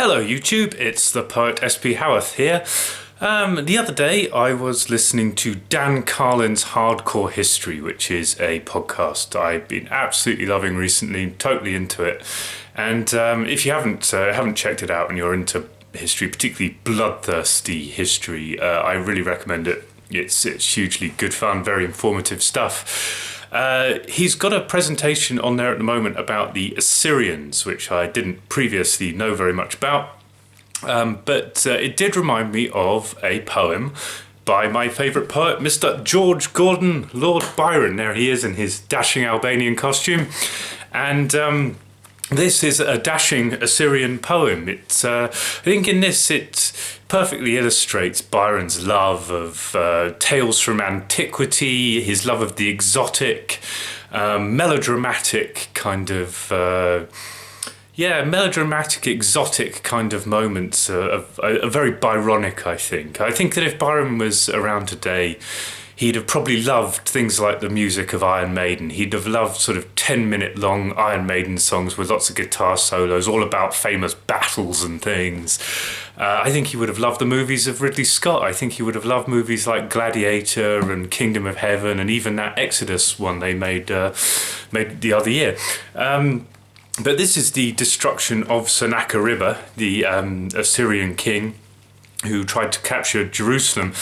Hello YouTube, it's the poet SP Howarth here. The other day I was listening to Dan Carlin's Hardcore History, which is a podcast I've been absolutely loving recently, totally into it. And if you haven't checked it out and you're into history, particularly bloodthirsty history, I really recommend it. It's hugely good fun, very informative stuff. He's got a presentation on there at the moment about the Assyrians, which I didn't previously know very much about. But it did remind me of a poem by my favourite poet, Mr. George Gordon Lord Byron. There he is in his dashing Albanian costume. And this is a dashing Assyrian poem. I think in this it perfectly illustrates Byron's love of tales from antiquity, his love of the exotic, melodramatic kind of... melodramatic, exotic kind of moments are very Byronic, I think. I think that if Byron was around today, he'd have probably loved things like the music of Iron Maiden. He'd have loved sort of 10-minute long Iron Maiden songs with lots of guitar solos, all about famous battles and things. I think he would have loved the movies of Ridley Scott. I think he would have loved movies like Gladiator and Kingdom of Heaven and even that Exodus one they made the other year. But this is the destruction of Sennacherib, the Assyrian king who tried to capture Jerusalem.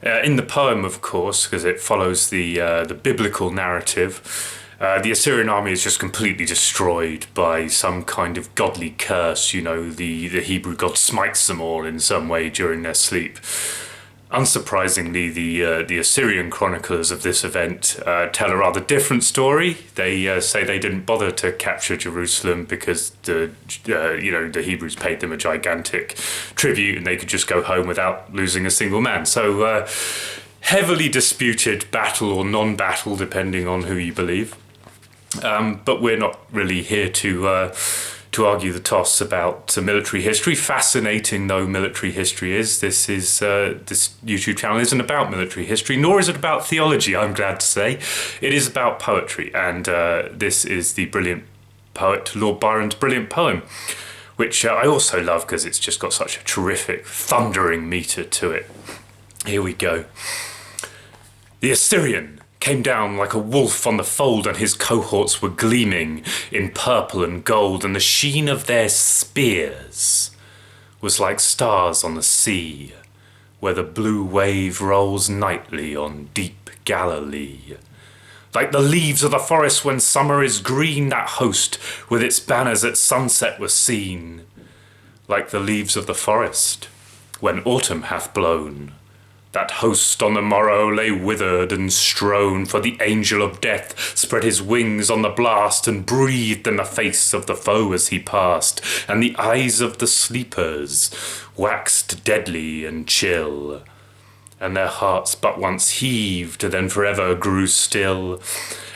In the poem, of course, because it follows the biblical narrative, the Assyrian army is just completely destroyed by some kind of godly curse. You know, the Hebrew god smites them all in some way during their sleep. Unsurprisingly, the Assyrian chroniclers of this event tell a rather different story. They say they didn't bother to capture Jerusalem because the Hebrews paid them a gigantic tribute and they could just go home without losing a single man. So heavily disputed battle or non-battle, depending on who you believe. But we're not really here to argue the toss about military history. Fascinating though military history is, this YouTube channel isn't about military history, nor is it about theology, I'm glad to say. It is about poetry, and this is the brilliant poet Lord Byron's brilliant poem, which I also love because it's just got such a terrific thundering metre to it. Here we go. The Assyrian came down like a wolf on the fold, and his cohorts were gleaming in purple and gold, and the sheen of their spears was like stars on the sea, where the blue wave rolls nightly on deep Galilee. Like the leaves of the forest when summer is green, that host with its banners at sunset was seen. Like the leaves of the forest when autumn hath blown, that host on the morrow lay withered and strown, for the angel of death spread his wings on the blast and breathed in the face of the foe as he passed, and the eyes of the sleepers waxed deadly and chill, and their hearts but once heaved, then forever grew still.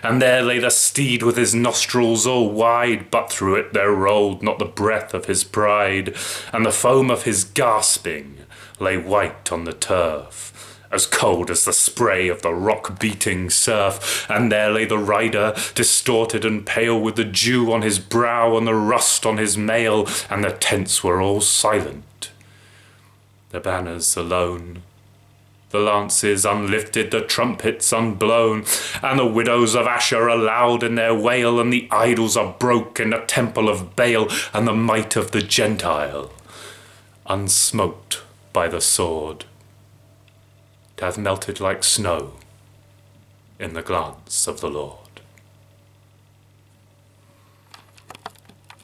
And there lay the steed with his nostrils all wide, but through it there rolled not the breath of his pride, and the foam of his gasping lay white on the turf, as cold as the spray of the rock-beating surf. And there lay the rider, distorted and pale, with the dew on his brow and the rust on his mail, and the tents were all silent, the banners alone, the lances unlifted, the trumpets unblown, and the widows of Asher aloud in their wail, and the idols are broke in the temple of Baal, and the might of the Gentile unsmoked by the sword, it hath melted like snow in the glance of the Lord.